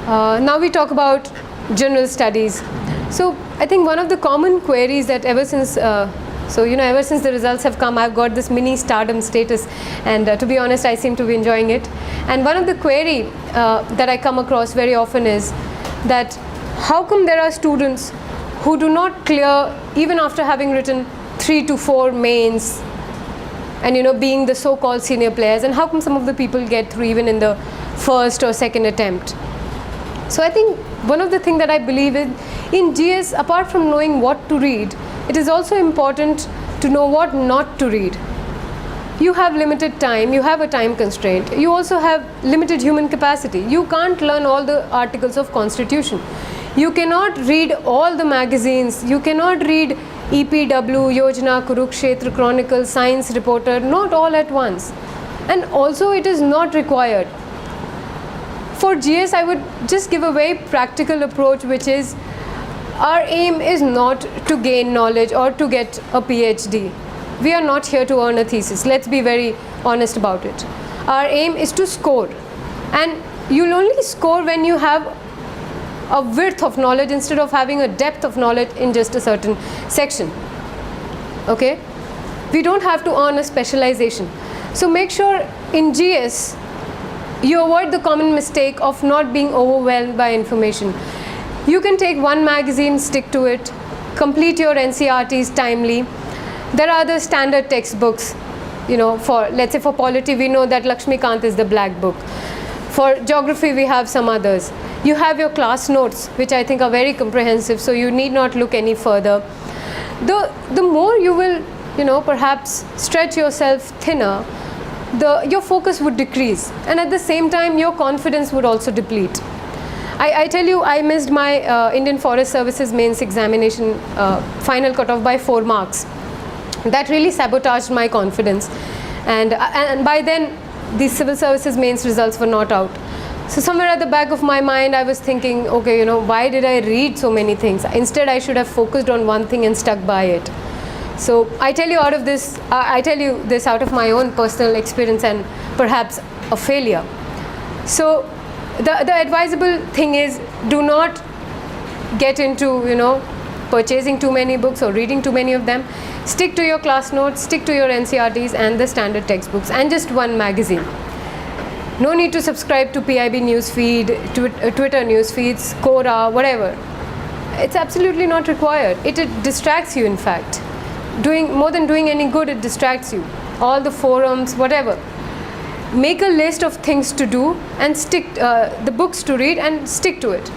Now we talk about general studies. So I think one of the common queries that ever since ever since the results have come, I've got this mini stardom status, and to be honest, I seem to be enjoying it. And one of the query that I come across very often is that how come there are students who do not clear even after having written 3 to 4 mains and being the so-called senior players, and how come some of the people get through even in the first or second attempt? So I think one of the things that I believe in GS, apart from knowing what to read, it is also important to know what not to read. You have limited time, you have a time constraint, you also have limited human capacity. You can't learn all the articles of Constitution. You cannot read all the magazines, you cannot read EPW, Yojana, Kurukshetra, Chronicle, Science Reporter, not all at once. And also it is not required. For GS, I would just give a very practical approach, which is our aim is not to gain knowledge or to get a PhD. We are not here to earn a thesis. Let's be very honest about it. Our aim is to score. And you'll only score when you have a width of knowledge instead of having a depth of knowledge in just a certain section. Okay? We don't have to earn a specialization. So make sure in GS, you avoid the common mistake of not being overwhelmed by information. You can take one magazine, stick to it, complete your NCRTs timely. There are the standard textbooks, for, let's say for polity, we know that Lakshmikant is the black book. For geography, we have some others. You have your class notes, which I think are very comprehensive, so you need not look any further. The more you will, perhaps stretch yourself thinner, your focus would decrease, and at the same time, your confidence would also deplete. I tell you, I missed my Indian Forest Services mains examination final cutoff by 4 marks. That really sabotaged my confidence, and by then the civil services mains results were not out. So somewhere at the back of my mind I was thinking, okay, why did I read so many things? Instead I should have focused on one thing and stuck by it. So I tell you this out of my own personal experience and perhaps a failure. So the advisable thing is, do not get into purchasing too many books or reading too many of them. Stick to your class notes, stick to your NCRTs and the standard textbooks, and just one magazine. No need to subscribe to PIB newsfeed, Twitter newsfeeds, Quora, whatever. It's absolutely not required. It distracts you, in fact. More than doing any good, it distracts you. All the forums, whatever. Make a list of things to do and stick the books to read and stick to it,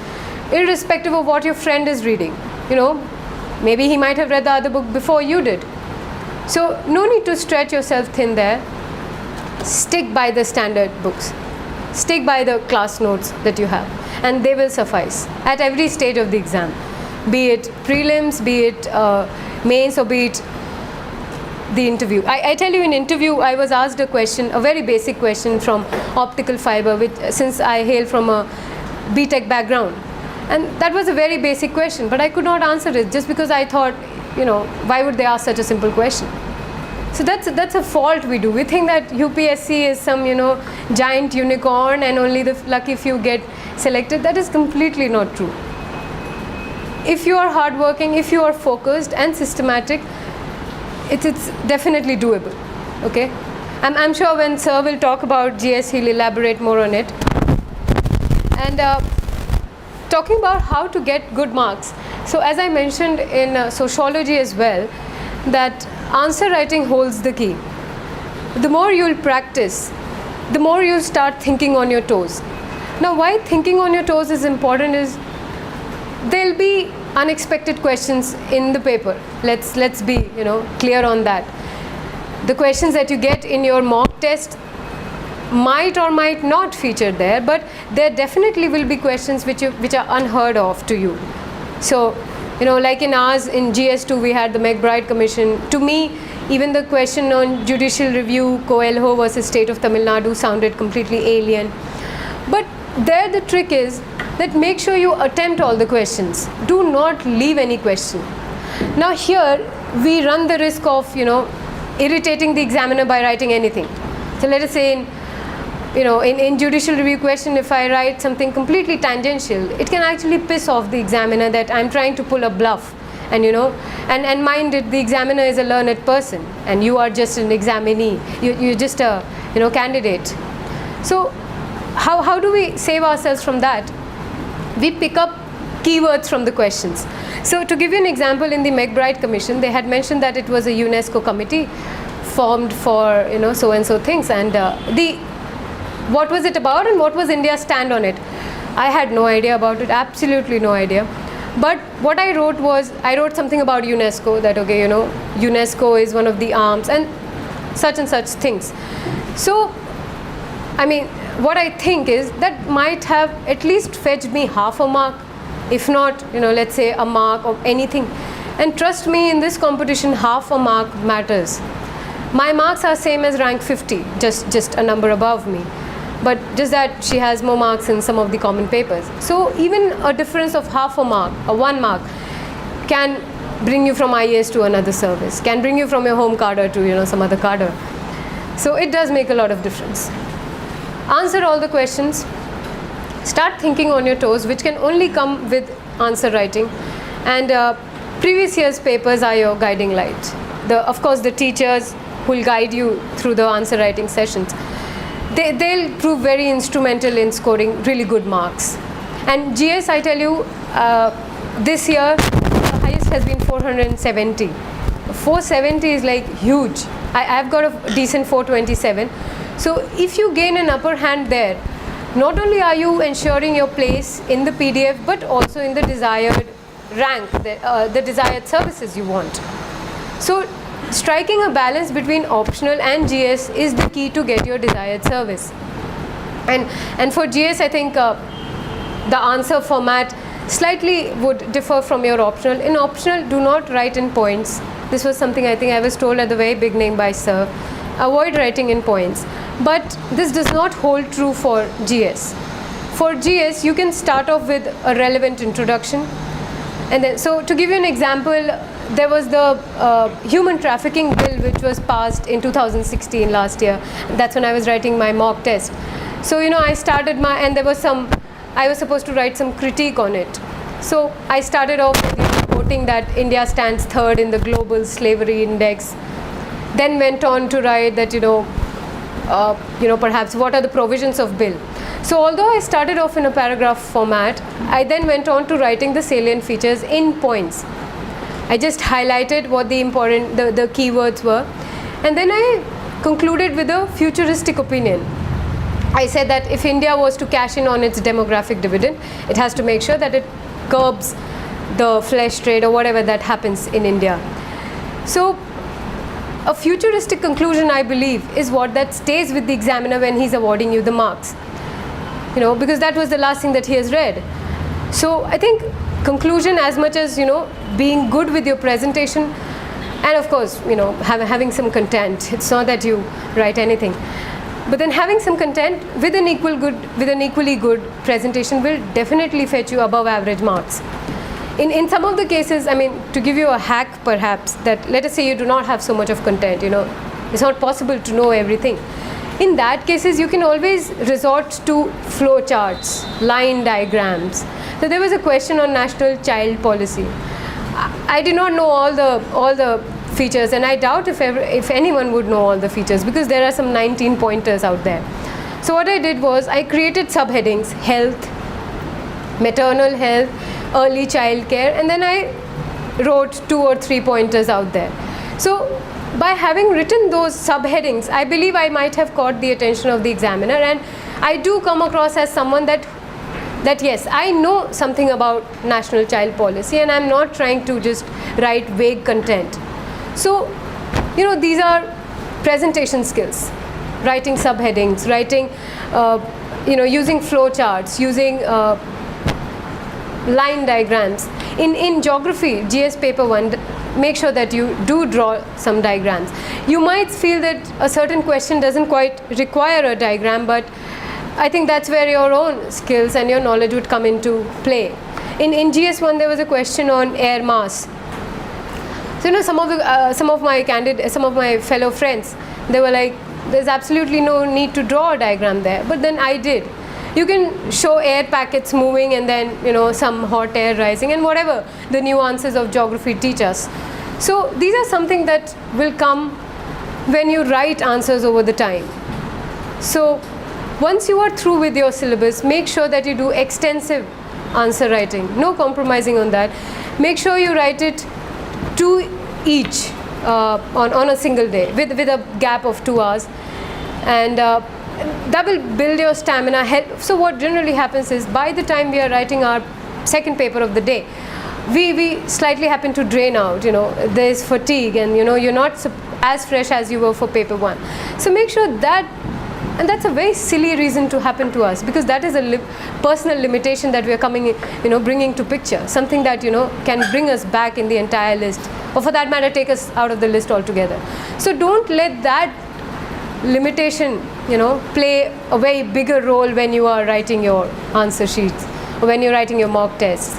irrespective of what your friend is reading. Maybe he might have read the other book before you did. So no need to stretch yourself thin there. Stick by the standard books. Stick by the class notes that you have, and they will suffice at every stage of the exam, be it prelims, be it mains, or be it the interview. I tell you, in interview I was asked a question, a very basic question from optical fiber, which, since I hail from a BTech background, and that was a very basic question, but I could not answer it just because I thought, why would they ask such a simple question? So that's a fault we do. We think that UPSC is some giant unicorn and only the lucky few get selected. That is completely not true. If you are hardworking, if you are focused and systematic, it's definitely doable. Okay, I'm sure when Sir will talk about GS, he'll elaborate more on it. And talking about how to get good marks. So as I mentioned in sociology as well, that answer writing holds the key. The more you'll practice, the more you'll start thinking on your toes. Now, why thinking on your toes is important is there'll be unexpected questions in the paper. Let's be clear on that. The questions that you get in your mock test might or might not feature there, but there definitely will be questions which are unheard of to you. So like in ours, in GS2, we had the McBride Commission. To me, even the question on judicial review, Coelho versus State of Tamil Nadu, sounded completely alien. But there the trick is that make sure you attempt all the questions. Do not leave any question. Now here, we run the risk of, irritating the examiner by writing anything. So let us say in in judicial review question, if I write something completely tangential, it can actually piss off the examiner that I'm trying to pull a bluff. And and mind it, the examiner is a learned person, and you are just an examinee. You're just a candidate. So how do we save ourselves from that? We pick up keywords from the questions. So to give you an example, in the McBride Commission, they had mentioned that it was a UNESCO committee formed for so and so things, and what was it about and what was India's stand on it? I had no idea about it, absolutely no idea. But what I wrote was, I wrote something about UNESCO, that UNESCO is one of the arms and such things. So I mean, what I think is that might have at least fetched me half a mark, if not let's say a mark or anything. And trust me, in this competition, half a mark matters. My marks are same as rank 50, just a number above me, but just that she has more marks in some of the common papers. So even a difference of half a mark or 1 mark can bring you from IAS to another service, can bring you from your home cadre to some other cadre. So it does make a lot of difference. Answer all the questions. Start thinking on your toes, which can only come with answer writing. And previous year's papers are your guiding light. Of course, the teachers will guide you through the answer writing sessions. They'll prove very instrumental in scoring really good marks. And GS, I tell you, this year the highest has been 470. 470 is like huge. I've got a decent 427. So if you gain an upper hand there, not only are you ensuring your place in the PDF, but also in the desired rank, the desired services you want. So striking a balance between optional and GS is the key to get your desired service. And for GS, I think the answer format slightly would differ from your optional. In optional, do not write in points. This was something I think I was told at the very beginning by Sir. Avoid writing in points. But this does not hold true for GS. For GS, you can start off with a relevant introduction. And then, so to give you an example, there was the human trafficking bill which was passed in 2016 last year. That's when I was writing my mock test. So I started and there was I was supposed to write some critique on it. So I started off with quoting that India stands 3rd in the global slavery index. Then went on to write that perhaps what are the provisions of bill. So although I started off in a paragraph format, I then went on to writing the salient features in points. I just highlighted what the important, the keywords were, and then I concluded with a futuristic opinion. I said that if India was to cash in on its demographic dividend, it has to make sure that it curbs the flesh trade or whatever that happens in India. So a futuristic conclusion, I believe, is what that stays with the examiner when he's awarding you the marks. Because that was the last thing that he has read. So I think conclusion, as much as being good with your presentation, and of course having some content. It's not that you write anything, but then having some content with an equally good presentation will definitely fetch you above average marks. In some of the cases, I mean, to give you a hack perhaps, that let us say you do not have so much of content, it's not possible to know everything. In that cases, you can always resort to flow charts, line diagrams. So there was a question on national child policy. I did not know all the features, and I doubt if anyone would know all the features, because there are some 19 pointers out there. So what I did was I created subheadings: health, maternal health, early child care, and then I wrote 2 or 3 pointers out there. So by having written those subheadings, I believe I might have caught the attention of the examiner, and I do come across as someone that yes, I know something about national child policy, and I'm not trying to just write vague content. So these are presentation skills: writing subheadings, writing using flow charts, using line diagrams. In geography, GS paper 1, make sure that you do draw some diagrams. You might feel that a certain question doesn't quite require a diagram, but I think that's where your own skills and your knowledge would come into play. In GS1, there was a question on air mass. So some of my fellow friends, they were like, there's absolutely no need to draw a diagram there, but then I did. You can show air packets moving and then some hot air rising and whatever the nuances of geography teach us. So these are something that will come when you write answers over the time. So once you are through with your syllabus, make sure that you do extensive answer writing. No compromising on that. Make sure you write it 2 each on a single day with a gap of 2 hours, and that will build your stamina. So what generally happens is, by the time we are writing our second paper of the day, we slightly happen to drain out. There's fatigue, and you're not as fresh as you were for paper 1. So make sure that, and that's a very silly reason to happen to us, because that is a personal limitation that we are bringing to picture, something that can bring us back in the entire list, or for that matter take us out of the list altogether. So don't let that limitation play a very bigger role when you are writing your answer sheets or when you're writing your mock tests.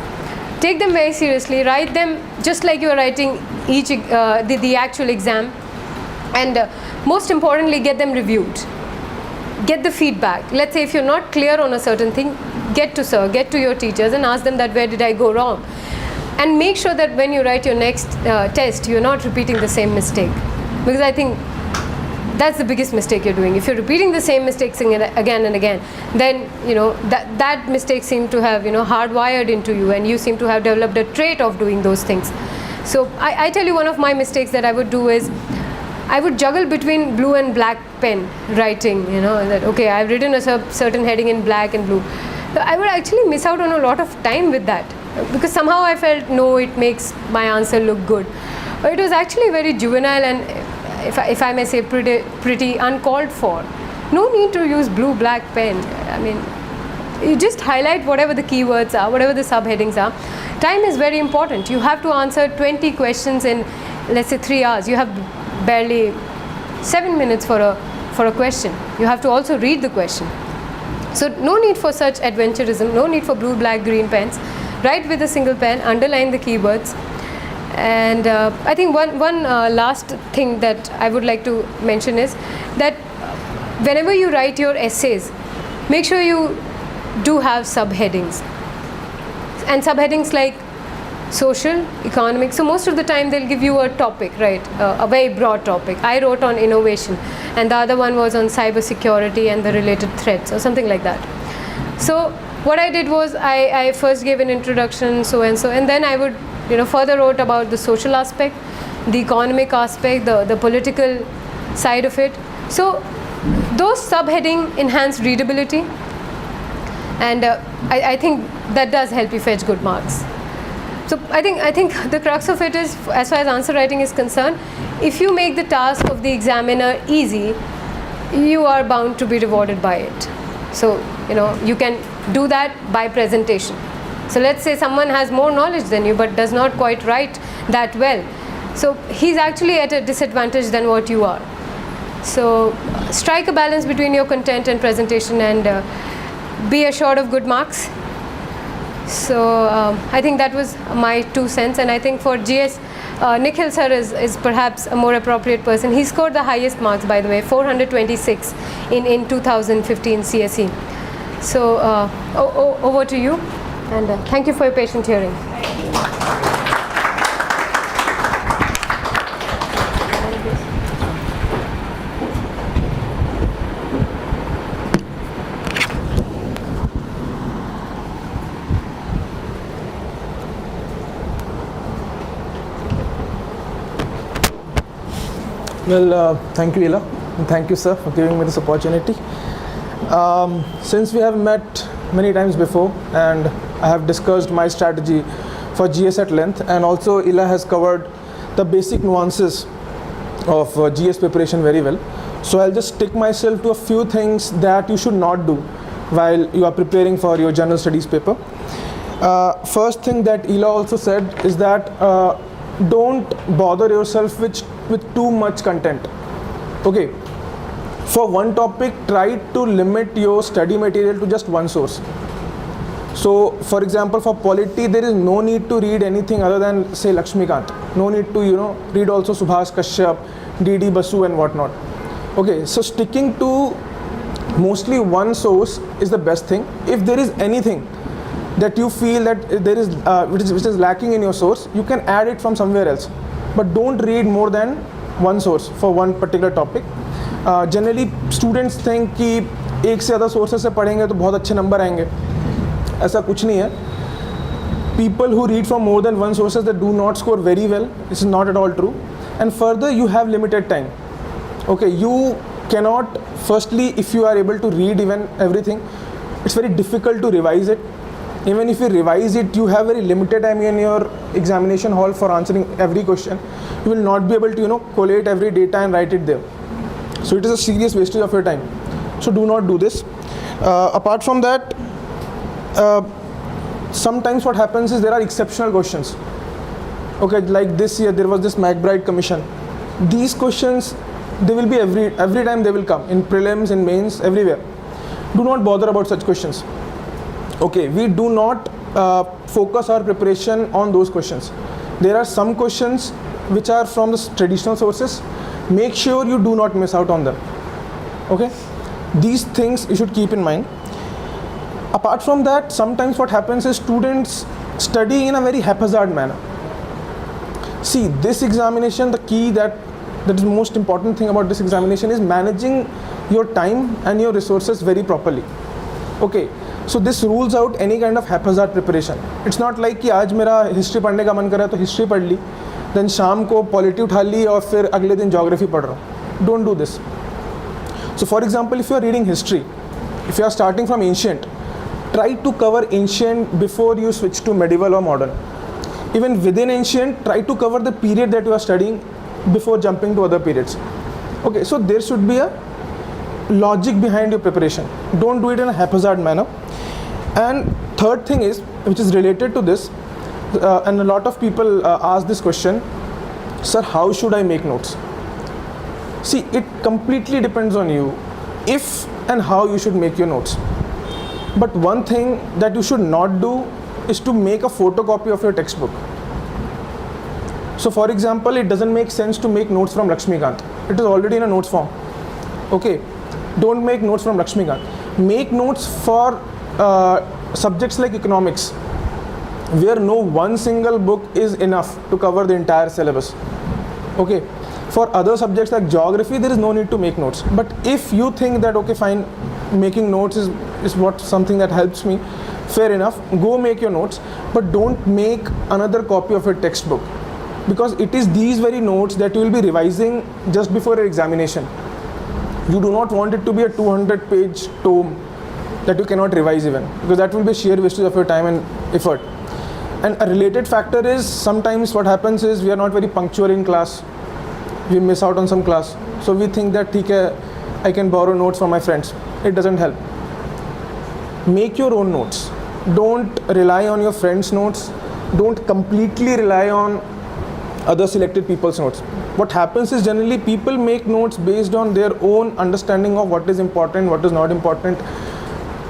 Take them very seriously, write them just like you're writing each the actual exam, and most importantly, get them reviewed. Get the feedback. Let's say if you're not clear on a certain thing, get to your teachers and ask them that where did I go wrong, and make sure that when you write your next test, you're not repeating the same mistake, because I think that's the biggest mistake you're doing. If you're repeating the same mistakes again and again, then that mistake seems to have hardwired into you, and you seem to have developed a trait of doing those things. So I tell you, one of my mistakes that I would do is I would juggle between blue and black pen writing, that okay, I've written a certain heading in black and blue. So I would actually miss out on a lot of time with that, because somehow I felt, no, it makes my answer look good. But it was actually very juvenile and, if I may say, pretty uncalled for. No need to use blue-black pen. I mean, you just highlight whatever the keywords are, whatever the subheadings are. Time is very important. You have to answer 20 questions in, let's say, 3 hours. You have barely 7 minutes for a question. You have to also read the question. So no need for such adventurism, no need for blue, black, green pens. Write with a single pen, underline the keywords. And I think one last thing that I would like to mention is that whenever you write your essays, make sure you do have subheadings. And subheadings like social, economic. So most of the time they'll give you a topic, right? A very broad topic. I wrote on innovation, and the other one was on cybersecurity and the related threats, or something like that. So what I did was I first gave an introduction, so and so, and then I would further wrote about the social aspect, the economic aspect, the political side of it. So those subheading enhance readability, and I think that does help you fetch good marks. So I think the crux of it is, as far as answer writing is concerned, if you make the task of the examiner easy, you are bound to be rewarded by it. So you can do that by presentation. So let's say someone has more knowledge than you but does not quite write that well. So he's actually at a disadvantage than what you are. So strike a balance between your content and presentation, and be assured of good marks. So I think that was my 2 cents, and I think for GS, Nikhil sir is perhaps a more appropriate person. He scored the highest marks, by the way, 426 in 2015 CSE. So over to you. And thank you for your patient hearing. Well, thank you, Ila, and thank you, sir, for giving me this opportunity. Since we have met many times before, and I have discussed my strategy for GS at length, and also Ila has covered the basic nuances of GS preparation very well. So I'll just stick myself to a few things that you should not do while you are preparing for your general studies paper. First thing that Ila also said is that don't bother yourself with too much content. Okay, for one topic, try to limit your study material to just one source. So for example, for polity, there is no need to read anything other than, say, Lakshmikant. No need to read also Subhas Kashyap, D.D. Basu and whatnot. Okay, so sticking to mostly one source is the best thing. If there is anything that you feel that there is which is lacking in your source, you can add it from somewhere else, but don't read more than one source for one particular topic. Generally students think कि एक से ज़्यादा sources से पढ़ेंगे तो बहुत अच्छे number आएंगे. ऐसा कुछ नहीं है. People who read from more than one sources, they do not score very well. This is not at all true. And further, you have limited time. Okay, you cannot, firstly, if you are able to read even everything, it's very difficult to revise it. Even if you revise it, you have very limited time in your examination hall for answering every question. You will not be able to, collate every data and write it there. So it is a serious wastage of your time. So do not do this. Apart from that, sometimes what happens is there are exceptional questions. Okay, like this year there was this McBride commission. These questions, they will be every time they will come in prelims, in mains, everywhere. Do not bother about such questions. Okay, we do not focus our preparation on those questions. There are some questions which are from the traditional sources. Make sure you do not miss out on them. Okay, these things you should keep in mind. Apart from that, sometimes what happens is students study in a very haphazard manner. See, this examination, the key that is the most important thing about this examination is managing your time and your resources very properly. Okay, so this rules out any kind of haphazard preparation. It's not like कि आज मेरा history पढ़ने का मन कर रहा है तो history पढ़ ली, then शाम को polity उठा ली और फिर अगले दिन geography पढ़ रहा हूँ. Don't do this. So for example, if you are reading history, if you are starting from ancient, try to cover ancient before you switch to medieval or modern. Even within ancient, try to cover the period that you are studying before jumping to other periods. Okay, so there should be a logic behind your preparation. Don't do it in a haphazard manner. And third thing is, which is related to this, and a lot of people ask this question, sir, how should I make notes? See, it completely depends on you if and how you should make your notes. But one thing that you should not do is to make a photocopy of your textbook. So for example, it doesn't make sense to make notes from Lakshmikant. It is already in a notes form. Okay, don't make notes from Lakshmikant. Make notes for subjects like economics, where no one single book is enough to cover the entire syllabus. Okay, for other subjects like geography, there is no need to make notes. But if you think that, okay, fine, making notes is what something that helps me, fair enough, go make your notes, but don't make another copy of your textbook, because it is these very notes that you will be revising just before your examination. You do not want it to be a 200-page tome that you cannot revise even, because that will be sheer wastage of your time and effort. And a related factor is sometimes what happens is we are not very punctual in class. We miss out on some class, so we think that theek hai, I can borrow notes from my friends. It doesn't help. Make your own notes. Don't rely on your friends' notes. Don't completely rely on other selected people's notes. What happens is generally people make notes based on their own understanding of what is important, what is not important,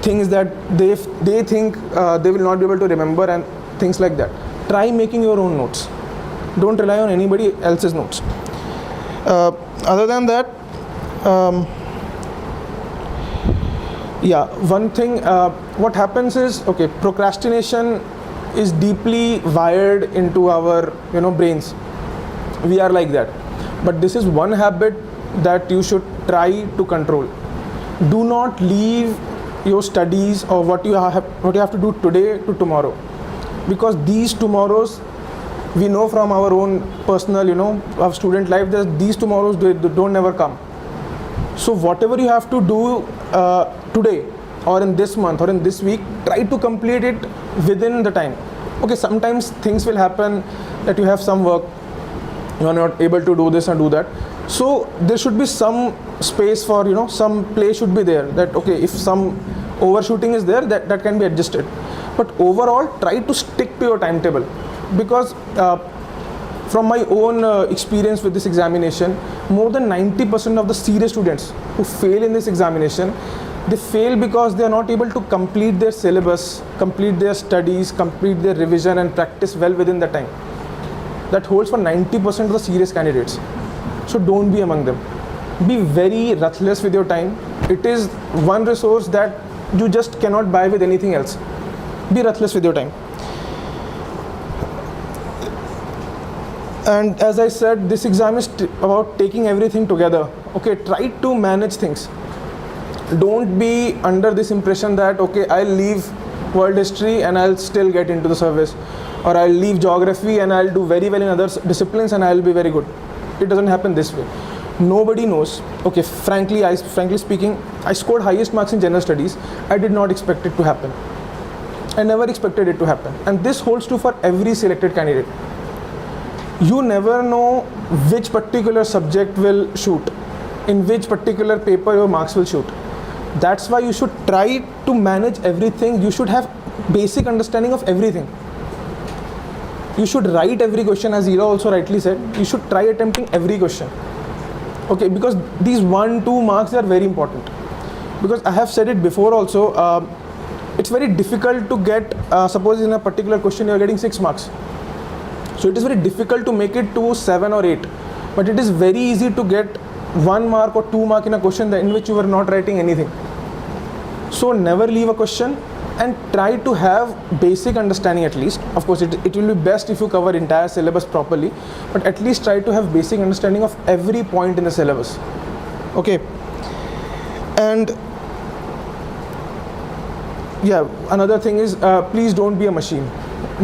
things that they think they will not be able to remember, and things like that. Try making your own notes. Don't rely on anybody else's notes. Other than that, one thing, what happens is, okay, procrastination is deeply wired into our brains. We are like that. But this is one habit that you should try to control. Do not leave your studies or what you have to do today to tomorrow, because these tomorrows, we know from our own personal our student life that these tomorrows they don't never come. So whatever you have to do today or in this month or in this week, try to complete it within the time. Okay, sometimes things will happen that you have some work, you are not able to do this and do that. So there should be some space for some play should be there, that okay, if some overshooting is there, that can be adjusted. But overall, try to stick to your timetable, because from my own experience with this examination, more than 90% of the serious students who fail in this examination, they fail because they are not able to complete their syllabus, complete their studies, complete their revision and practice well within the time. That holds for 90% of the serious candidates. So don't be among them. Be very ruthless with your time. It is one resource that you just cannot buy with anything else. Be ruthless with your time. And as I said, this exam is about taking everything together. Okay, try to manage things. Don't be under this impression that, okay, I'll leave world history and I'll still get into the service, or I'll leave geography and I'll do very well in other disciplines and I'll be very good. It doesn't happen this way. Nobody knows. Okay, frankly speaking, I scored highest marks in general studies. I did not expect it to happen. I never expected it to happen. And this holds true for every selected candidate. You never know which particular subject will shoot, in which particular paper your marks will shoot. That's why you should try to manage everything. You should have basic understanding of everything. You should write every question, as Ira also rightly said. You should try attempting every question. Okay, because these 1-2 marks are very important. Because I have said it before also, it's very difficult to get, suppose in a particular question you are getting 6 marks. So it is very difficult to make it to 7 or 8. But it is very easy to get 1 mark or 2 mark in a question in which you were not writing anything. So never leave a question and try to have basic understanding at least. Of course, it will be best if you cover entire syllabus properly, but at least try to have basic understanding of every point in the syllabus. Okay. And yeah, another thing is, please don't be a machine.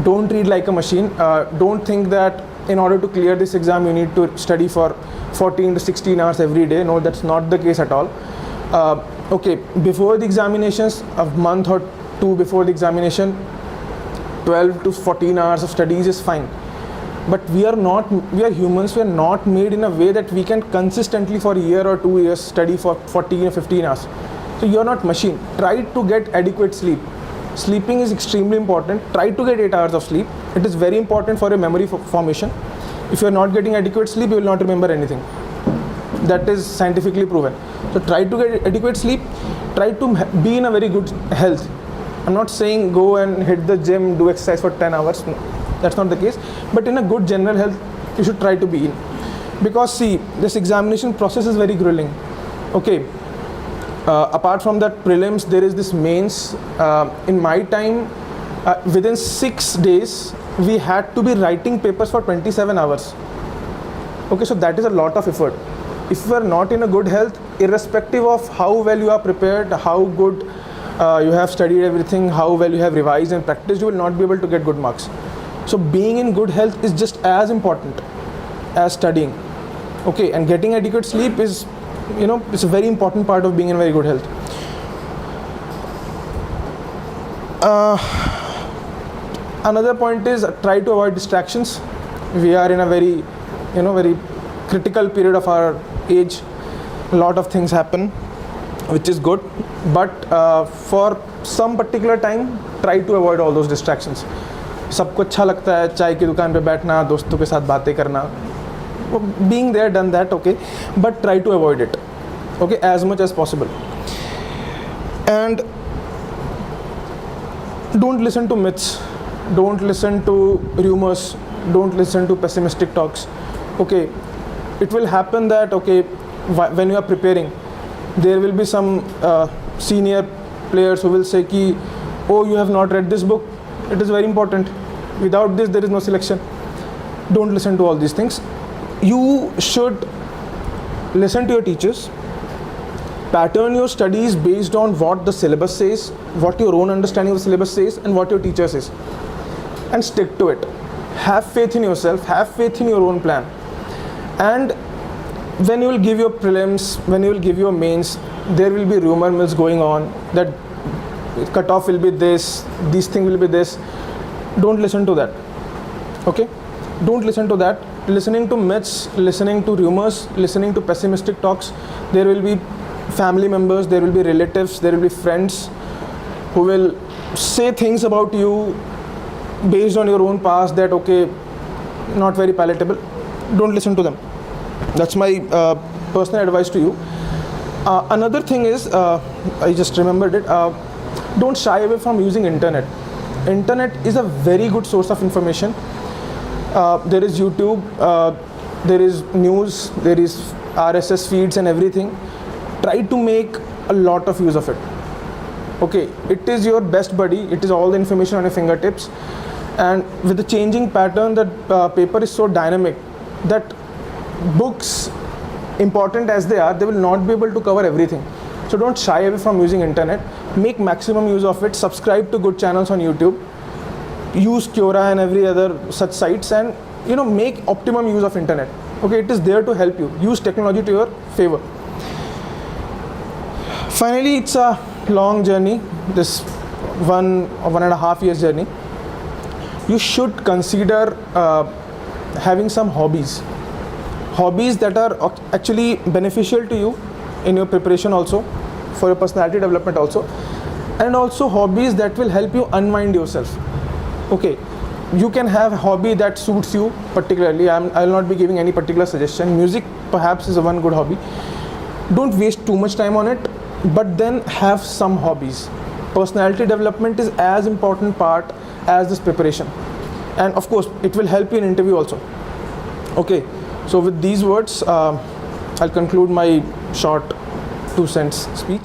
Don't read like a machine. Don't think that in order to clear this exam you need to study for 14 to 16 hours every day. No, that's not the case at all. Okay, before the examinations, a month or 2 before the examination, 12 to 14 hours of studies is fine. But we are humans. We are not made in a way that we can consistently for a year or 2 years study for 14 or 15 hours. So you are not machine. Try to get adequate sleep. Sleeping is extremely important. Try to get 8 hours of sleep. It is very important for your memory formation. If you are not getting adequate sleep, you will not remember anything. That is scientifically proven. So try to get adequate sleep. Try to be in a very good health. I'm not saying go and hit the gym, do exercise for 10 hours. No, that's not the case. But in a good general health, you should try to be in. Because see, this examination process is very grueling. Okay. Apart from that prelims, there is this mains. In my time, within 6 days, we had to be writing papers for 27 hours. Okay, so that is a lot of effort. If you are not in a good health, irrespective of how well you are prepared, how good you have studied everything, how well you have revised and practiced, you will not be able to get good marks. So being in good health is just as important as studying. Okay, and getting adequate sleep is, it's a very important part of being in very good health. Another point is try to avoid distractions. We are in a very, very critical period of our age. A lot of things happen, which is good. But for some particular time, try to avoid all those distractions. सबको अच्छा लगता है चाय की दुकान पे बैठना, दोस्तों के साथ बातें करना. Being there, done that, okay. But try to avoid it, okay, as much as possible. And don't listen to myths. Don't listen to rumors. Don't listen to pessimistic talks. Okay, it will happen that, okay, when you are preparing, there will be some senior players who will say ki, oh, you have not read this book. It is very important. Without this, there is no selection. Don't listen to all these things. You should listen to your teachers. Pattern your studies based on what the syllabus says, what your own understanding of the syllabus says, and what your teacher says. And stick to it. Have faith in yourself. Have faith in your own plan. And when you will give your prelims, when you will give your mains, there will be rumor mills going on that cutoff will be this, these things will be this. Don't listen to that. Okay? Don't listen to that. Listening to myths, listening to rumors, listening to pessimistic talks, there will be family members, there will be relatives, there will be friends who will say things about you based on your own past that, okay, not very palatable. Don't listen to them. That's my personal advice to you. Another thing is, I just remembered it, don't shy away from using internet. Internet is a very good source of information. There is YouTube, there is news, there is RSS feeds and everything. Try to make a lot of use of it. Okay, it is your best buddy, it is all the information on your fingertips, and with the changing pattern, that paper is so dynamic that books, important as they are, they will not be able to cover everything. So don't shy away from using internet, make maximum use of it, subscribe to good channels on YouTube, use Quora and every other such sites, and make optimum use of internet. Okay, it is there to help you. Use technology to your favor. Finally, it's a long journey, this 1.5 years journey. You should consider having some hobbies that are actually beneficial to you in your preparation also, for your personality development also, and also hobbies that will help you unwind yourself. Okay, you can have a hobby that suits you particularly. I will not be giving any particular suggestion. Music perhaps is one good hobby. Don't waste too much time on it, but then have some hobbies. Personality development is as important part as this preparation, and of course it will help you in interview also. Okay, so with these words I'll conclude my short 2 cents speech.